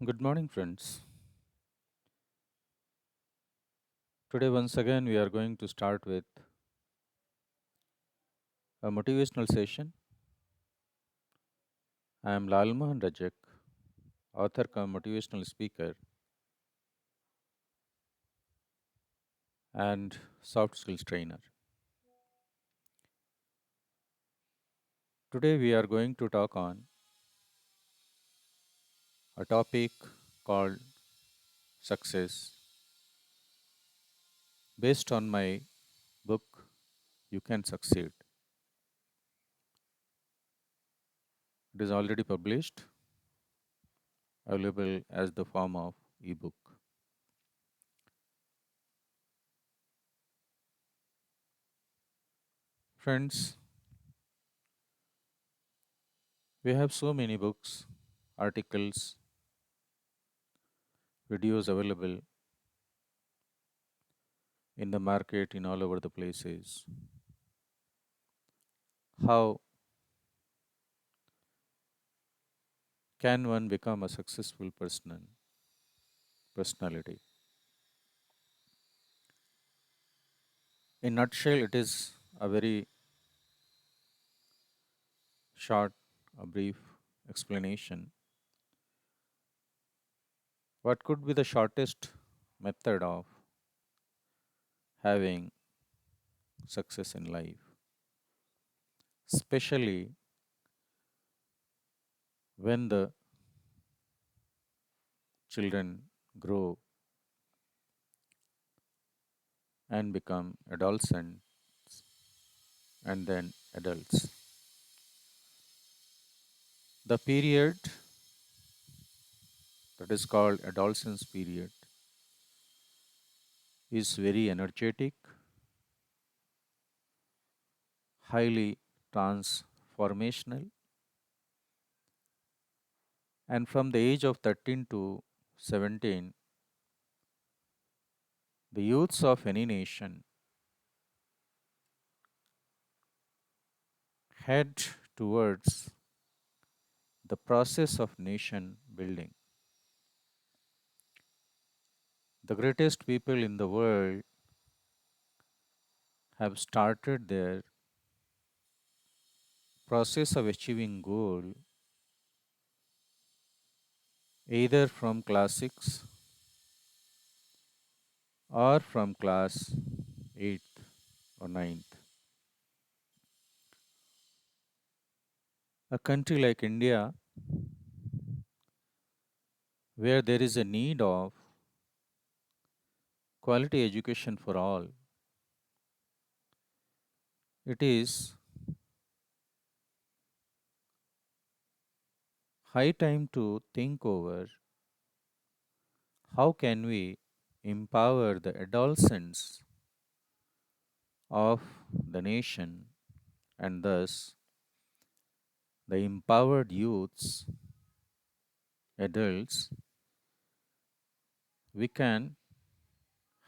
Good morning, friends. Today, once again, we are going to start with a motivational session. I am Lal Mohan Rajak, author cum motivational speaker and soft skills trainer. Today, we are going to talk on a topic called success based on my book, You Can Succeed. It is already published, available as the form of ebook. Friends, we have so many books, articles, videos available in the market in all over the places. How can one become a successful personality? In nutshell, it is a very short, a brief explanation. What could be the shortest method of having success in life, especially when the children grow and become adolescents and then adults? The period that is called adolescence period is very energetic, highly transformational, and from the age of 13 to 17, the youths of any nation head towards the process of nation building. The greatest people in the world have started their process of achieving goal either from class 6 or from class 8th or ninth. A country like India, where there is a need of quality education for all, it is high time to think over how can we empower the adolescents of the nation, and thus the empowered youths, adults, we can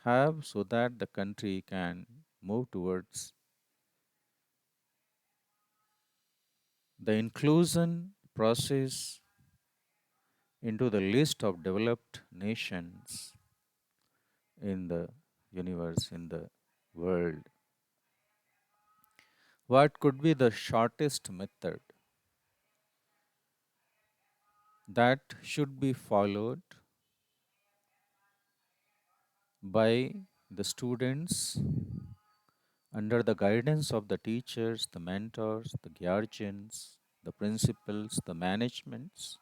have so that the country can move towards the inclusion process into the list of developed nations in the universe, in the world. What could be the shortest method that should be followed by the students under the guidance of the teachers, the mentors, the guardians, the principals, the managements?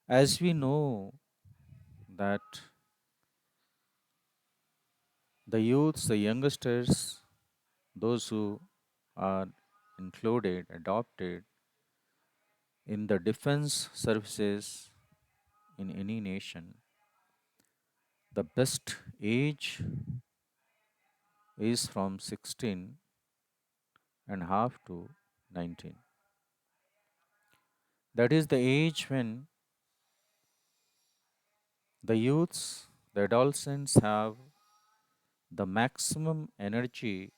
As we know that the youths, the youngsters, those who are included, adopted in the defense services in any nation, the best age is from 16 and half to 19. That is the age when the youths, the adolescents have the maximum energy,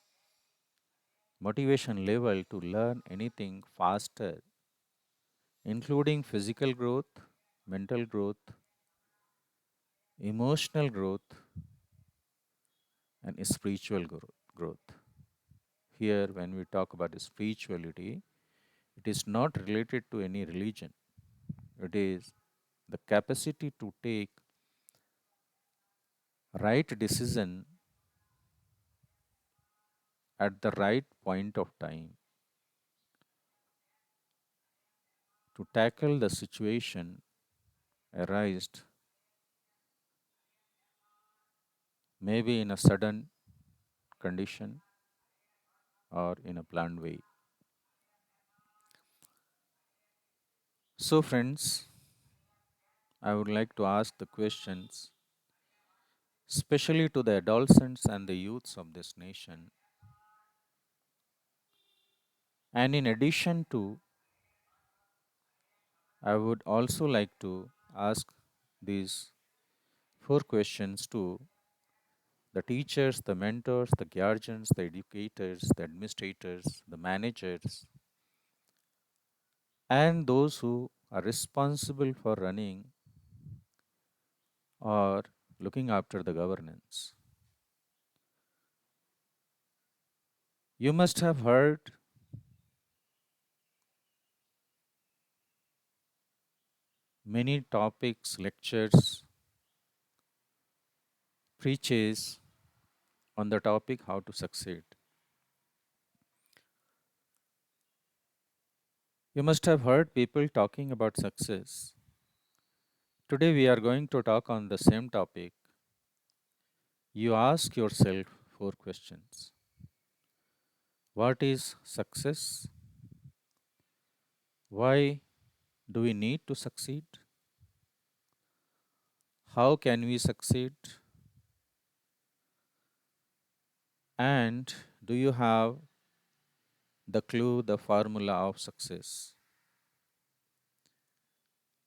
motivation level to learn anything faster, including physical growth, mental growth, emotional growth, and spiritual growth. Here, when we talk about spirituality, it is not related to any religion. It is the capacity to take right decision at the right point of time, to tackle the situation arised maybe in a sudden condition or in a planned way. So, friends, I would like to ask the questions, especially to the adolescents and the youths of this nation. And in addition to, I would also like to ask these four questions to the teachers, the mentors, the guardians, the educators, the administrators, the managers, and those who are responsible for running or looking after the governance. You must have heard many topics, lectures, preaches on the topic how to succeed. You must have heard people talking about success. Today we are going to talk on the same topic. You ask yourself four questions. What is success? Why do we need to succeed? How can we succeed? And do you have the clue, the formula of success?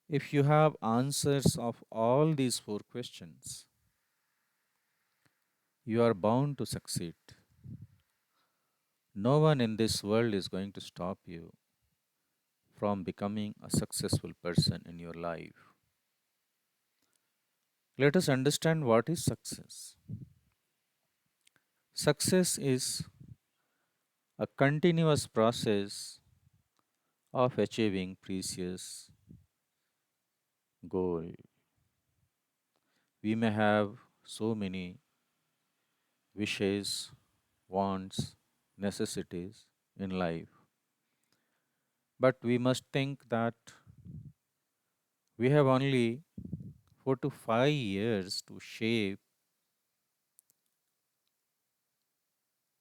If you have answers of all these four questions, you are bound to succeed. No one in this world is going to stop you from becoming a successful person in your life. Let us understand what is success. Success is a continuous process of achieving precious goal. We may have so many wishes, wants, necessities in life, but we must think that we have only 4 to 5 years to shape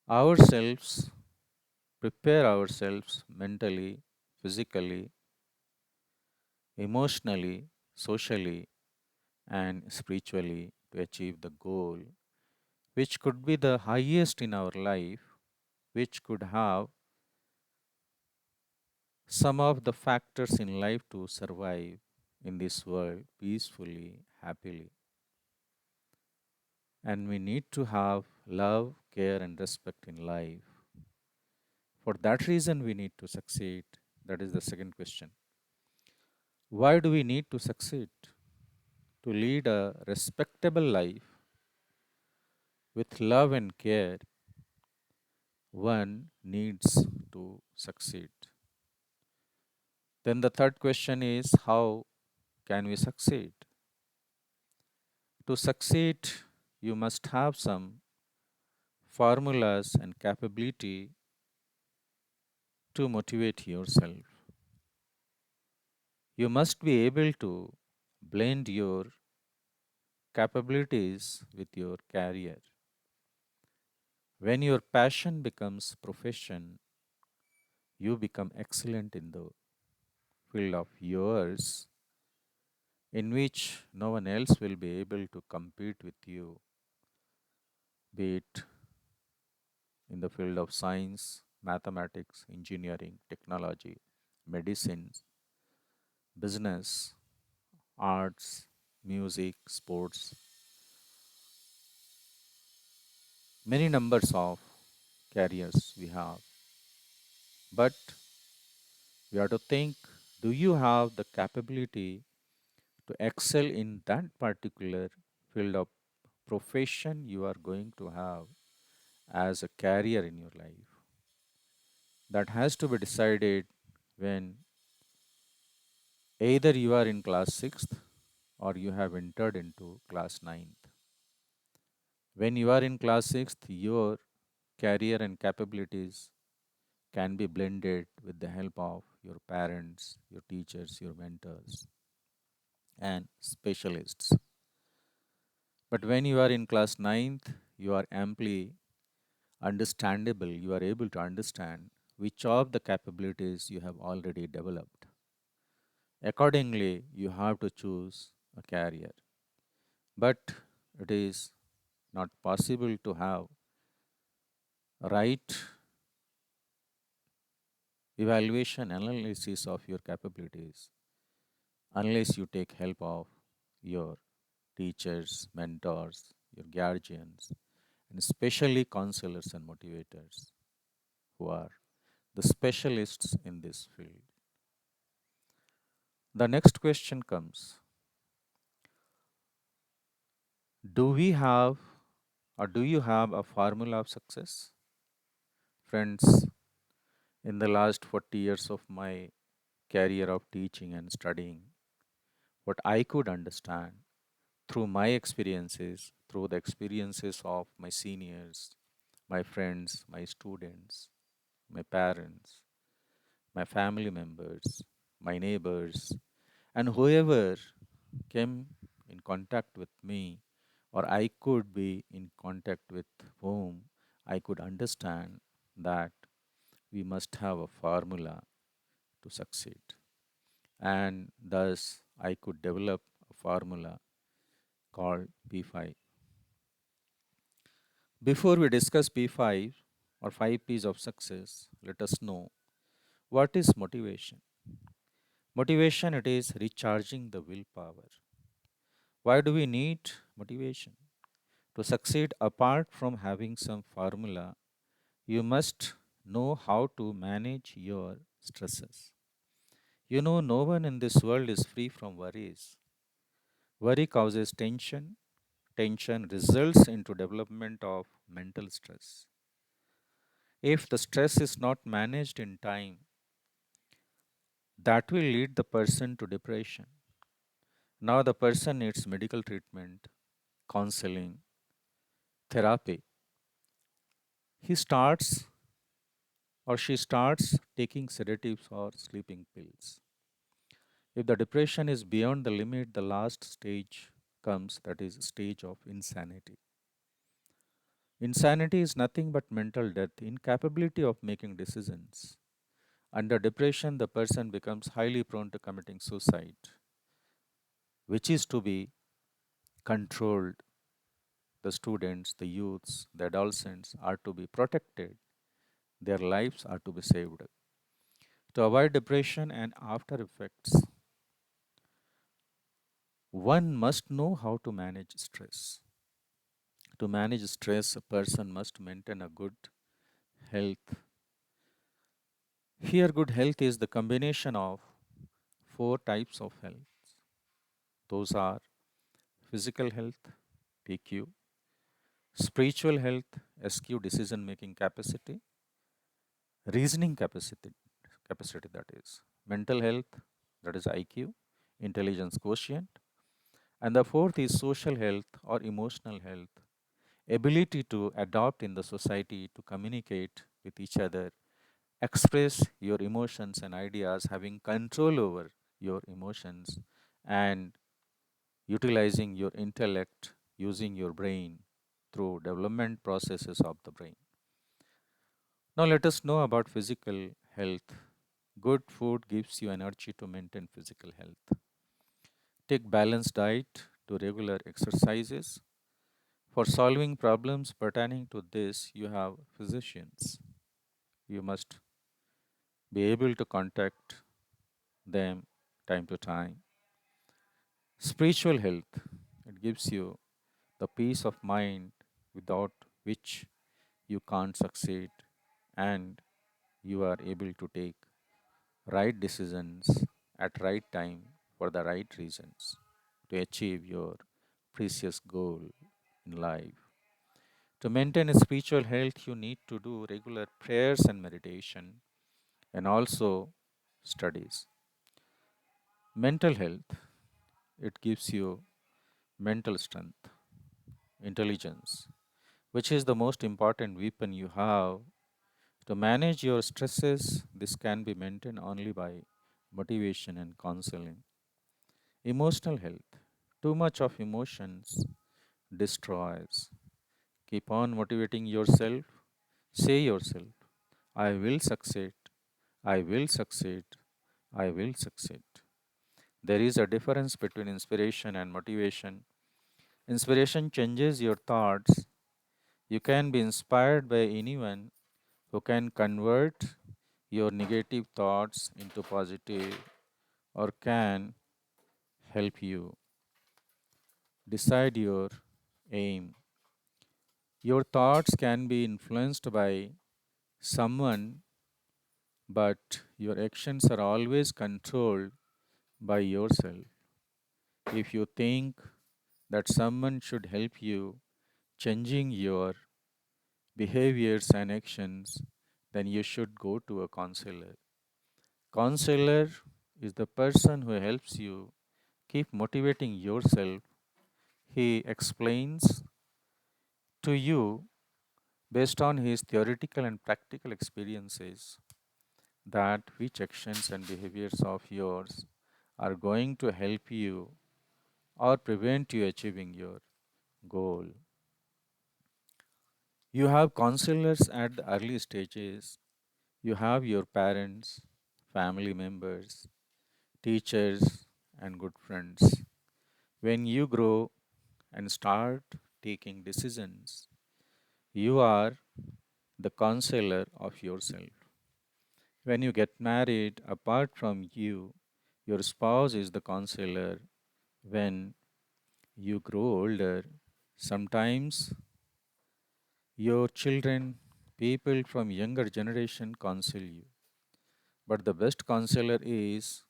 ourselves, prepare ourselves mentally, physically, emotionally, socially, and spiritually to achieve the goal, which could be the highest in our life, which could have some of the factors in life to survive in this world peacefully, happily. And we need to have love, care, and respect in life. For that reason, we need to succeed. That is the second question. Why do we need to succeed? To lead a respectable life with love and care, one needs to succeed. Then the third question is, how can we succeed? To succeed, you must have some formulas and capability to motivate yourself. You must be able to blend your capabilities with your career. When your passion becomes profession, you become excellent in the field of yours in which no one else will be able to compete with you, be it in the field of science, mathematics, engineering, technology, medicine, business, arts, music, sports, many numbers of careers we have. But we have to think, do you have the capability to excel in that particular field of profession you are going to have as a career in your life. That has to be decided when either you are in class 6th or you have entered into class 9th. When you are in class 6th, your career and capabilities can be blended with the help of your parents, your teachers, your mentors, and specialists. But when you are in class 9th, you are amply understandable, you are able to understand which of the capabilities you have already developed. Accordingly, you have to choose a career. But it is not possible to have right evaluation analysis of your capabilities unless you take help of your teachers, mentors, your guardians, and especially counselors and motivators who are the specialists in this field. The next question comes: do we have or do you have a formula of success? Friends, in the last 40 years of my career of teaching and studying, what I could understand through my experiences, through the experiences of my seniors, my friends, my students, my parents, my family members, my neighbors, and whoever came in contact with me, or I could be in contact with whom I could understand that we must have a formula to succeed. And thus, I could develop a formula called P5. Before we discuss P5 or 5 P's of success, let us know what is motivation. Motivation, it is recharging the willpower. Why do we need motivation? To succeed apart from having some formula, you must know how to manage your stresses. You know, no one in this world is free from worries. Worry causes tension. Tension results into development of mental stress. If the stress is not managed in time, that will lead the person to depression. Now the person needs medical treatment, counseling, therapy. He starts or she starts taking sedatives or sleeping pills. If the depression is beyond the limit, the last stage comes, that is stage of insanity. Insanity is nothing but mental death, incapability of making decisions. Under depression, the person becomes highly prone to committing suicide, which is to be controlled. The students, the youths, the adolescents are to be protected. Their lives are to be saved. To avoid depression and after effects, one must know how to manage stress. To manage stress, a person must maintain a good health. Here, good health is the combination of four types of health. Those are physical health, PQ, spiritual health, SQ, decision making capacity, reasoning capacity, that is, mental health, that is IQ, intelligence quotient, and the fourth is social health or emotional health, ability to adapt in the society, to communicate with each other, express your emotions and ideas, having control over your emotions, and utilizing your intellect, using your brain through development processes of the brain. Now, let us know about physical health. Good food gives you energy to maintain physical health. Take balanced diet to regular exercises. For solving problems pertaining to this, you have physicians. You must be able to contact them time to time. Spiritual health, it gives you the peace of mind without which you can't succeed, and you are able to take right decisions at right time for the right reasons. to achieve your precious goal in life. To maintain a spiritual health, you need to do regular prayers and meditation and also studies. Mental health, it gives you mental strength, intelligence, which is the most important weapon you have to manage your stresses. This can be maintained only by motivation and counseling. Emotional health, too much of emotions destroys. Keep on motivating yourself. Say yourself, I will succeed, I will succeed, I will succeed. There is a difference between inspiration and motivation. Inspiration changes your thoughts. You can be inspired by anyone who can convert your negative thoughts into positive or can help you decide your aim. Your thoughts can be influenced by someone, but your actions are always controlled by yourself. If you think that someone should help you changing your behaviors and actions, then you should go to a counselor. Counselor is the person who helps you keep motivating yourself. He explains to you based on his theoretical and practical experiences that which actions and behaviors of yours are going to help you or prevent you achieving your goal. You have counselors at the early stages. You have your parents, family members, teachers, and good friends. When you grow and start taking decisions, you are the counselor of yourself. When you get married, apart from you, your spouse is the counselor. When you grow older, sometimes your children, people from younger generation counsel you. But the best counselor is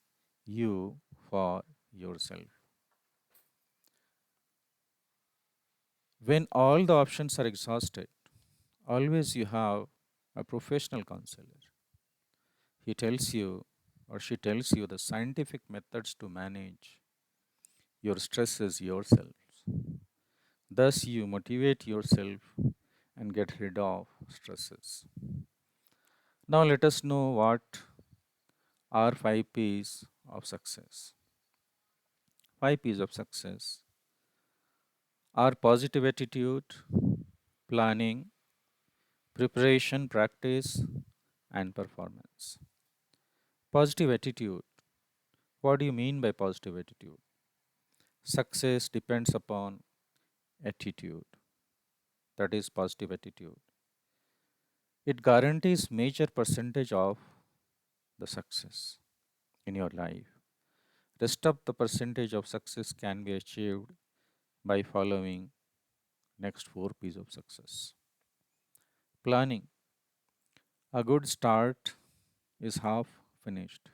you for yourself. When all the options are exhausted, always you have a professional counselor. He tells you or she tells you the scientific methods to manage your stresses yourselves. Thus, you motivate yourself and get rid of stresses. Now, let us know what are 5 P's of success. 5 P's of success are positive attitude, planning, preparation, practice, and performance. Positive attitude. What do you mean by positive attitude? Success depends upon attitude, that is positive attitude. It guarantees major percentage of the success in your life. Rest of the percentage of success can be achieved by following next 4 P's of success. Planning. A good start is half finished.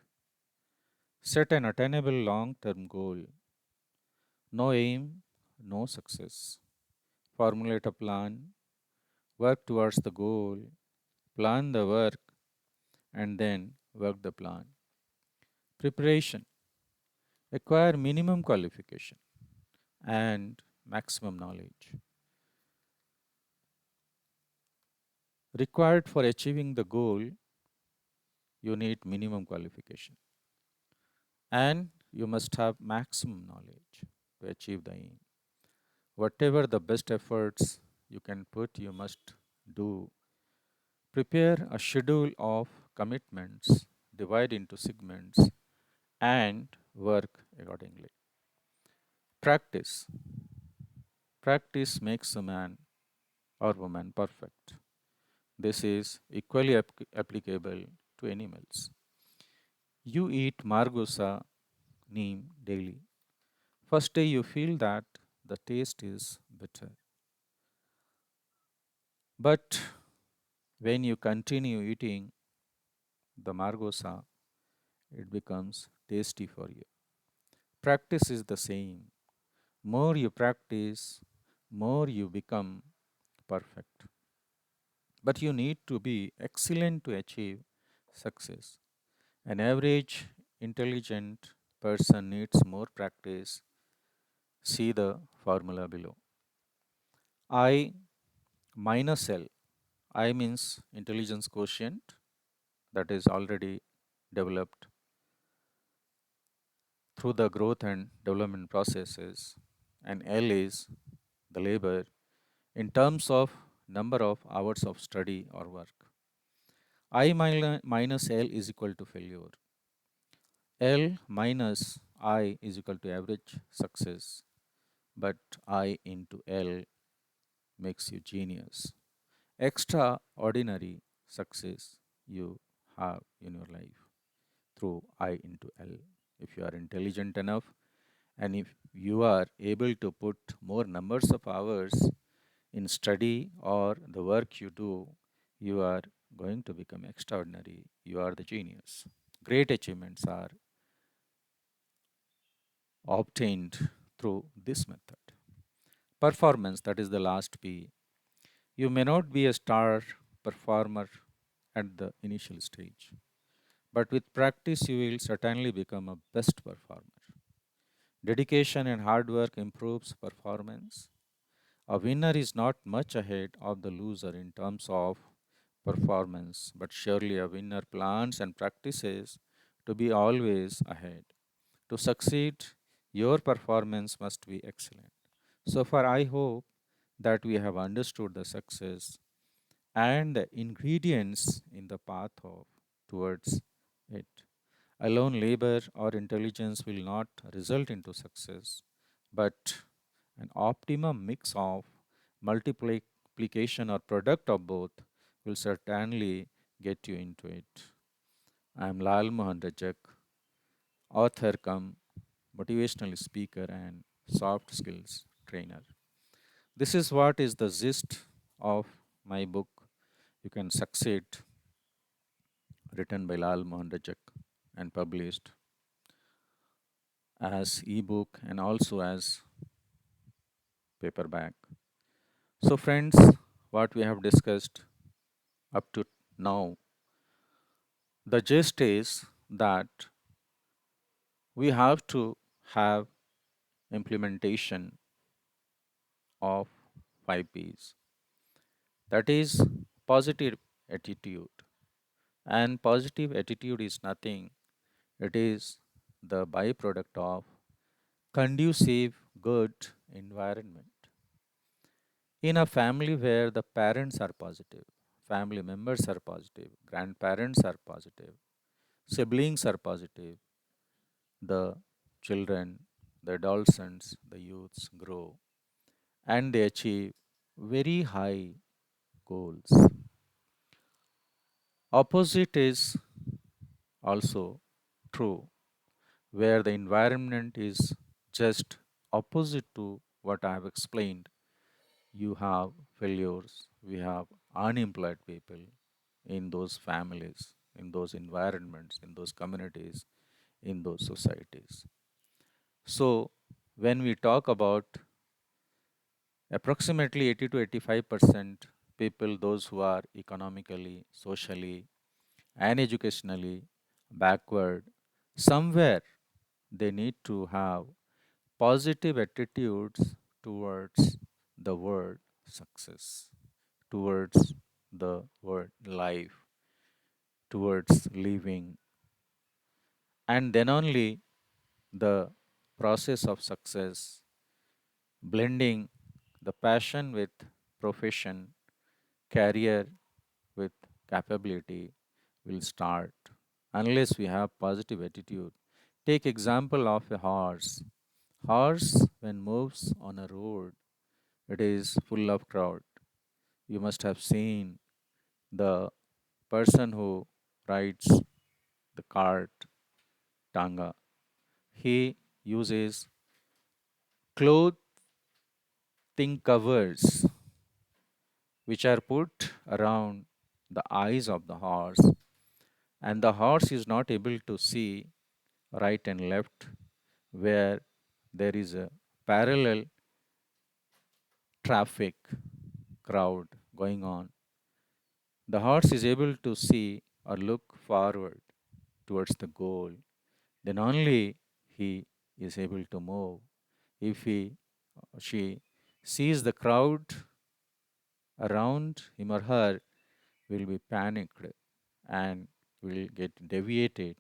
Set an attainable long term goal. No aim, no success. Formulate a plan. Work towards the goal. Plan the work and then work the plan. Preparation. Acquire minimum qualification and maximum knowledge. Required for achieving the goal, you need minimum qualification and you must have maximum knowledge to achieve the aim. Whatever the best efforts you can put, you must do. Prepare a schedule of commitments, divide into segments, and work accordingly. Practice. Practice makes a man or woman perfect. This is equally applicable to animals. You eat margosa neem daily. First day you feel that the taste is bitter. But when you continue eating the margosa, it becomes tasty for you. Practice is the same. More you practice, more you become perfect. But you need to be excellent to achieve success. An average intelligent person needs more practice. See the formula below. I minus L. I means intelligence quotient that is already developed through the growth and development processes, and L is the labor in terms of number of hours of study or work. Minus L is equal to failure. L minus I is equal to average success, but I into L makes you genius. Extraordinary success you have in your life through I into L. If you are intelligent enough and if you are able to put more numbers of hours in study or the work you do, you are going to become extraordinary. You are the genius. Great achievements are obtained through this method. Performance, that is the last P. You may not be a star performer at the initial stage, but with practice, you will certainly become a best performer. Dedication and hard work improves performance. A winner is not much ahead of the loser in terms of performance, but surely a winner plans and practices to be always ahead. To succeed, your performance must be excellent. So far, I hope that we have understood the success and the ingredients in the path of towards it. Alone labor or intelligence will not result into success, but an optimum mix of multiplication or product of both will certainly get you into it. I am Lal Mohan Rajak, author come motivational speaker and soft skills trainer. This is what is the gist of my book You Can Succeed, written by Lal Mohan Rajak and published as ebook and also as paperback. So, friends, what we have discussed up to now, the gist is that we have to have implementation of 5 P's. That is positive attitude. And positive attitude is nothing, it is the byproduct of conducive good environment. In a family where the parents are positive, family members are positive, grandparents are positive, siblings are positive, the children, the adolescents, the youths grow and they achieve very high goals. Opposite is also true, where the environment is just opposite to what I have explained. You have failures, we have unemployed people in those families, in those environments, in those communities, in those societies. So, when we talk about approximately 80 to 85% people, those who are economically, socially, and educationally backward, somewhere they need to have positive attitudes towards the word success, towards the word life, towards living, and then only the process of success, blending the passion with profession, career with capability will start unless we have positive attitude. Take example of a horse. Horse when moves on a road, it is full of crowd. You must have seen the person who rides the cart tanga. He uses clothing covers which are put around the eyes of the horse, and the horse is not able to see right and left where there is a parallel traffic crowd going on, the horse is able to see or look forward towards the goal, then only he is able to move. If he she sees the crowd around him or her, will be panicked and will get deviated.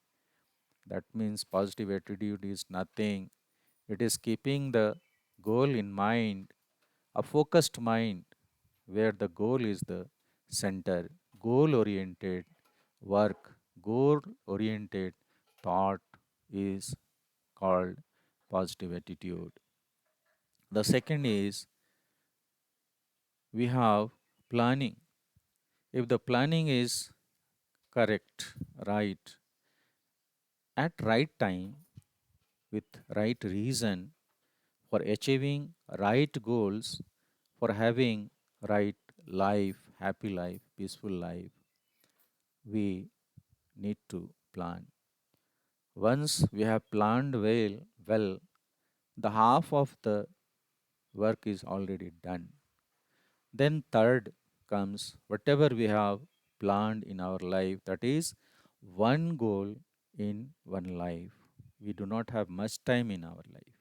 That means positive attitude is nothing. It is keeping the goal in mind, a focused mind where the goal is the center, goal oriented work, goal oriented thought is called positive attitude. The second is we have planning. If the planning is correct, right, at right time, with right reason, for achieving right goals, for having right life, happy life, peaceful life, we need to plan. Once we have planned well, the half of the work is already done. Then third comes whatever we have planned in our life, that is one goal in one life. We do not have much time in our life.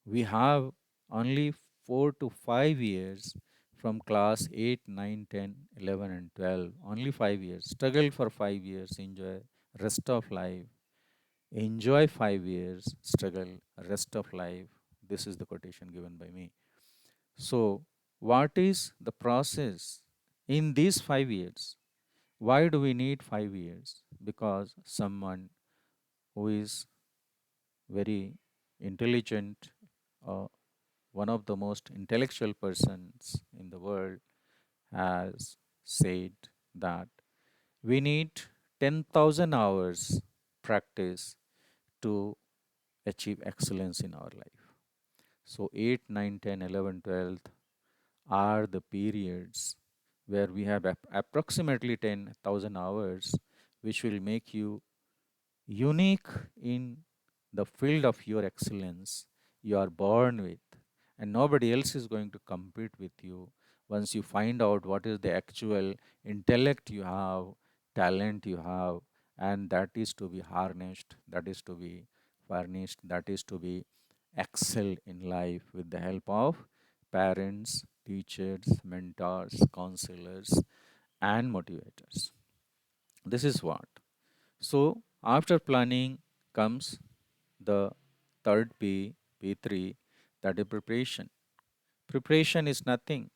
We have only 4 to 5 years from class 8, 9, 10, 11, and 12. Only 5 years. Struggle for 5 years, enjoy rest of life. Enjoy 5 years, struggle rest of life. This is the quotation given by me. So, what is the process in these 5 years? Why do we need 5 years? Because someone who is very intelligent, uh, one of the most intellectual persons in the world, has said that we need 10,000 hours practice to achieve excellence in our life. So 8, 9, 10, 11, 12 are the periods where we have approximately 10,000 hours, which will make you unique in the field of your excellence you are born with, and nobody else is going to compete with you once you find out what is the actual intellect you have, talent you have, and that is to be harnessed, that is to be furnished, that is to be excelled in life with the help of parents, teachers, mentors, counselors, and motivators. This is what. So, after planning comes the third P, P3, that is preparation. Preparation is nothing,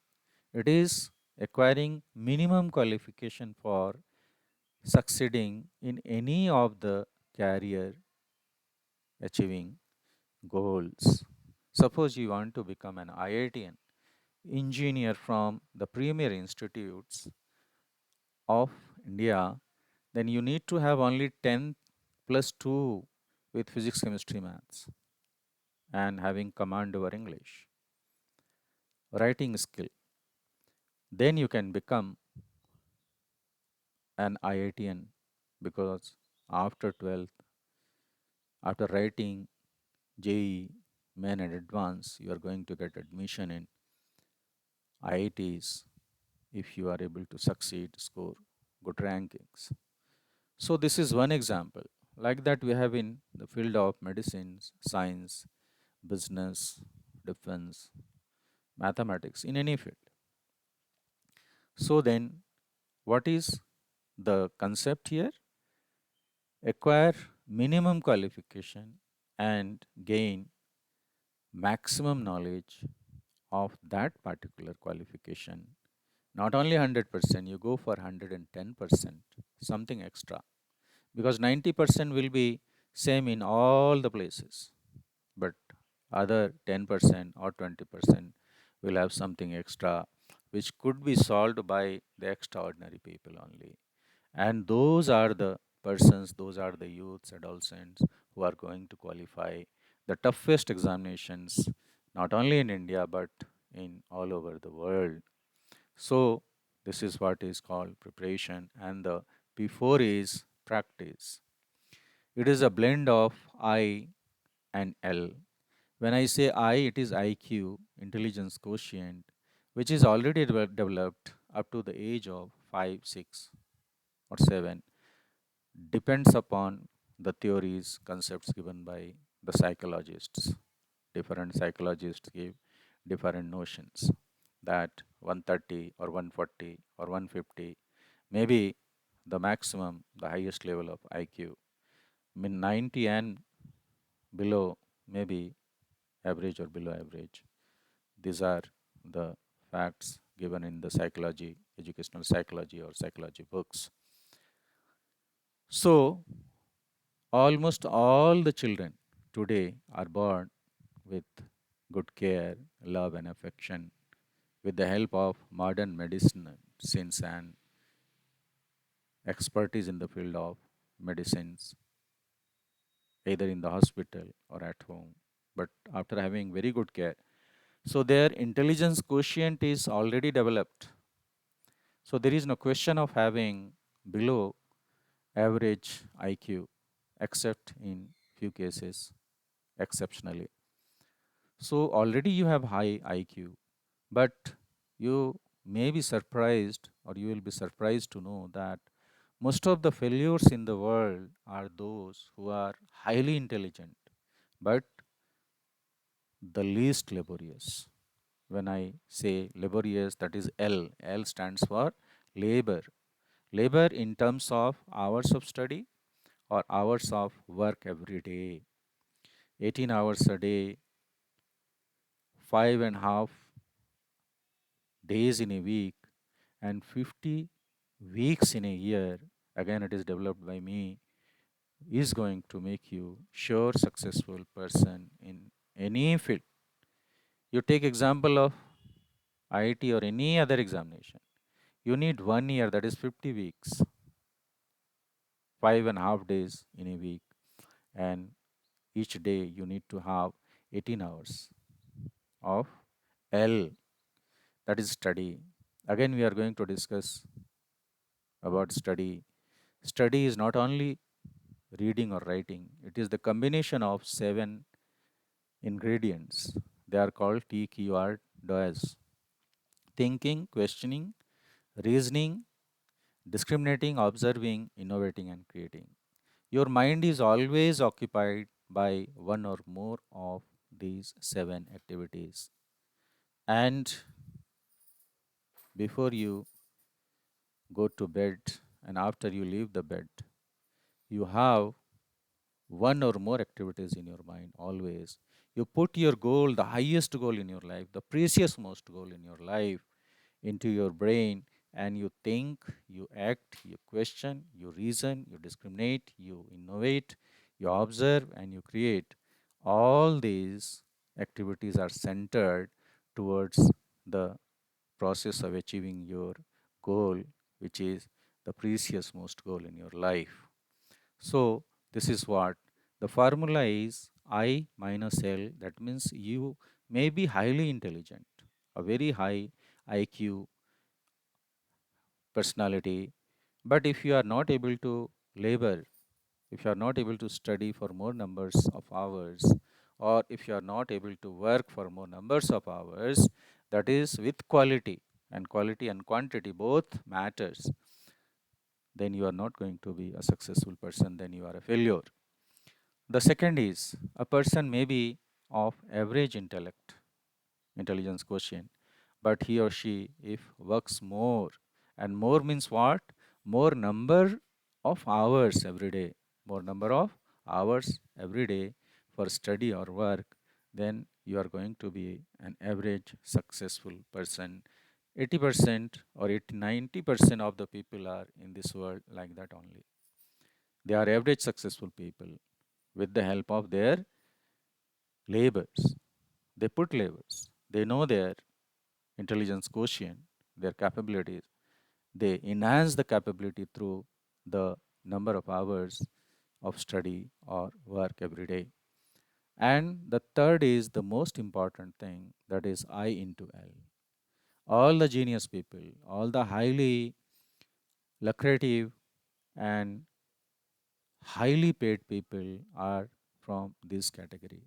it is acquiring minimum qualification for succeeding in any of the career achieving goals. Suppose you want to become an IITian engineer from the premier institutes of India, then you need to have only 10 plus 2 with physics, chemistry, maths, and having command over English, writing skill. Then you can become an IITian because after 12th, after writing JEE, main and advance, you are going to get admission in IITs if you are able to succeed, score good rankings. So this is one example. Like that, we have in the field of medicines, science, business, defense, mathematics, in any field. So then, what is the concept here? Acquire minimum qualification and gain maximum knowledge of that particular qualification. Not only 100%, you go for 110%, something extra. Because 90% will be same in all the places, but other 10% or 20% will have something extra, which could be solved by the extraordinary people only. And those are the persons, those are the youths, adolescents who are going to qualify the toughest examinations, not only in India but in all over the world. So, this is what is called preparation, and the before is practice. It is a blend of I and L. When I say I, it is IQ, intelligence quotient, which is already developed up to the age of 5, 6, or 7, depends upon the theories, concepts given by the psychologists. Different psychologists give different notions that 130 or 140 or 150 maybe the maximum, the highest level of IQ. I mean 90 and below, maybe average or below average. These are the facts given in the psychology, educational psychology or psychology books. So, almost all the children today are born with good care, love, and affection with the help of modern medicine, since and expertise in the field of medicines, either in the hospital or at home, but after having very good care. So their intelligence quotient is already developed. So there is no question of having below average IQ, except in few cases, exceptionally. So already you have high IQ, but you may be surprised, or you will be surprised to know that most of the failures in the world are those who are highly intelligent but the least laborious. When I say laborious, that is L. L stands for labor. Labor in terms of hours of study or hours of work every day. 18 hours a day, 5.5 days in a week, and 50 weeks in a year. Again, it is developed by me, is going to make you sure successful person in any field. You take example of IIT or any other examination. You need 1 year, that is 50 weeks, 5.5 days in a week, and each day you need to have 18 hours of L, that is study. Again, we are going to discuss about study. Study is not only reading or writing, it is the combination of 7 ingredients. They are called TQRDOS: thinking, questioning, reasoning, discriminating, observing, innovating, and creating. Your mind is always occupied by one or more of these 7 activities. And before you go to bed and after you leave the bed, you have one or more activities in your mind always. You put your goal, the highest goal in your life, the precious most goal in your life, into your brain, and you think, you act, you question, you reason, you discriminate, you innovate, you observe, and you create. All these activities are centered towards the process of achieving your goal, which is the precious most goal in your life. So, this is what the formula is: I minus L. That means you may be highly intelligent, a very high IQ personality, but if you are not able to labor, if you are not able to study for more numbers of hours, or if you are not able to work for more numbers of hours, that is with quality, and quality and quantity both matters, then you are not going to be a successful person, then you are a failure. The second is a person may be of average intelligence quotient, but he or she, if works more, and more means what? More number of hours every day, more number of hours every day for study or work, then you are going to be an average successful person. 80% or 80, 90% of the people are in this world like that only. They are average successful people with the help of their labors. They put labors. They know their intelligence quotient, their capabilities. They enhance the capability through the number of hours of study or work every day. And the third is the most important thing, that is I into L. All the genius people, all the highly lucrative and highly paid people are from this category.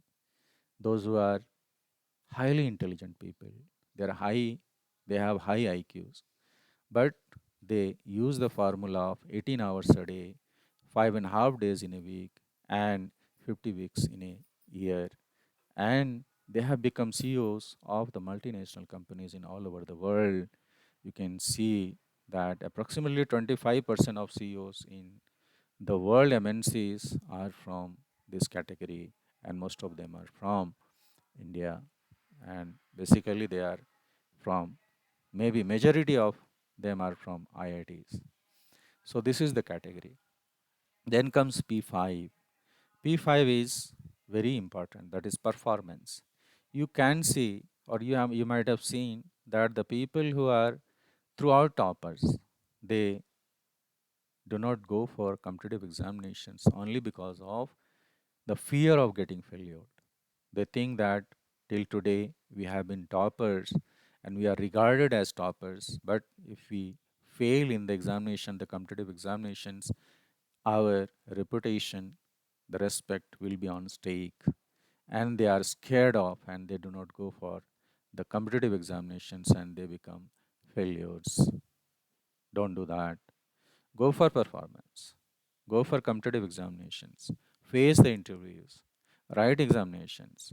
those who are highly intelligent people. They're high, they have high IQs, but they use the formula of 18 hours a day, 5.5 days in a week, and 50 weeks in a year. And they have become CEOs of the multinational companies in all over the world. You can see that approximately 25% of CEOs in the world MNCs are from this category, and most of them are from India. And basically, they are from, maybe majority of them are from IITs. So this is the category. Then comes P5. P5 is very important. That is performance. You can see, or you might have seen that the people who are throughout toppers, they do not go for competitive examinations only because of the fear of getting failure. They think that till today we have been toppers and we are regarded as toppers, but if we fail in the examination, the competitive examinations, our reputation, the respect will be on stake, and they are scared of and they do not go for the competitive examinations and they become failures. Don't do that. Go for performance. Go for competitive examinations. Face the interviews. Write examinations.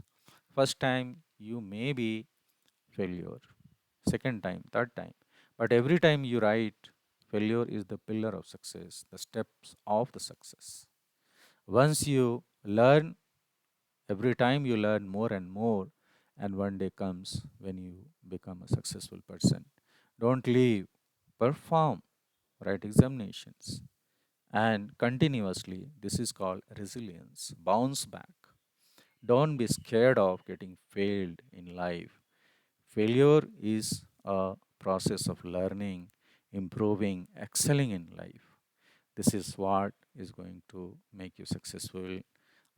First time you may be failure. Second time, third time. But every time you write, failure is the pillar of success, the steps of the success. Once you learn, every time you learn more and more, and one day comes when you become a successful person. Don't leave. Perform. Write examinations and continuously. This is called resilience. Bounce back. Don't be scared of getting failed in life. Failure is a process of learning, improving, excelling in life. This is what is going to make you successful.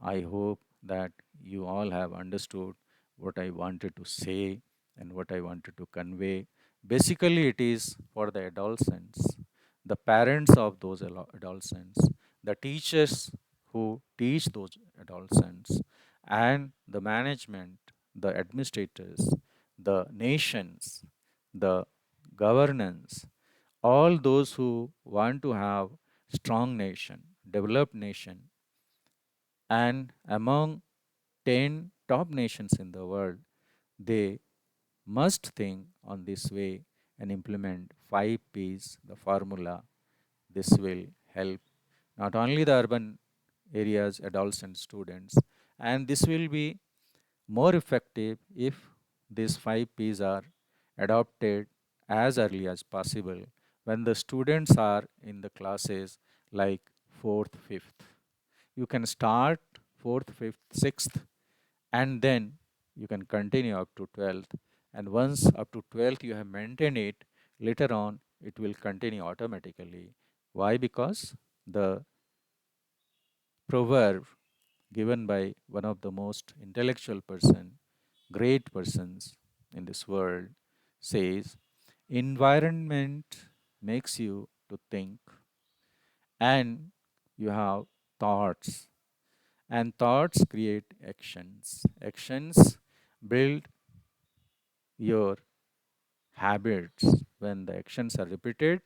I hope that you all have understood what I wanted to say and what I wanted to convey. Basically, it is for the adolescents, the parents of those adolescents, the teachers who teach those adolescents, and the management, the administrators, the nations, the governance, all those who want to have strong nation, developed nation, and among 10 top nations in the world, they must think on this way and implement 5 P's, the formula. This will help not only the urban areas, adolescent students, and this will be more effective if these 5 P's are adopted as early as possible when the students are in the classes like 4th, 5th. You can start 4th, 5th, 6th, and then you can continue up to 12th. And once up to 12th you have maintained it, later on it will continue automatically. Why? Because the proverb given by one of the most intellectual person, great persons in this world says, environment makes you to think, and you have thoughts, and thoughts create actions. Actions build your habits. When the actions are repeated,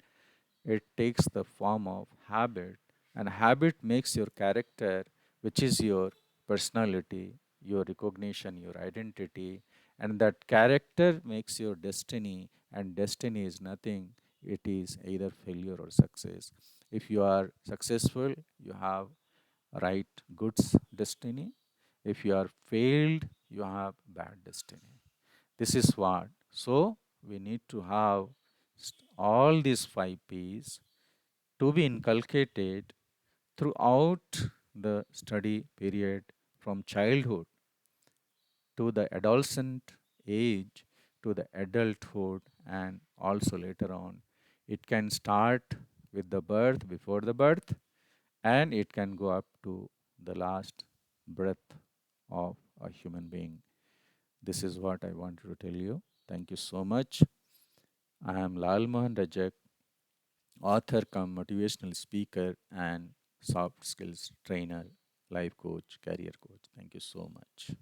it takes the form of habit, and habit makes your character, which is your personality, your recognition, your identity, and that character makes your destiny, and destiny is nothing, it is either failure or success. If you are successful, you have right goods destiny. If you are failed, you have bad destiny. This is what. So we need to have all these 5 P's to be inculcated throughout the study period from childhood to the adolescent age to the adulthood, and also later on. It can start with the birth, before the birth, and it can go up to the last breath of a human being. This is what I wanted to tell you. Thank you so much. I am Lal Mohan Rajak, author come motivational speaker and soft skills trainer, life coach, career coach. Thank you so much.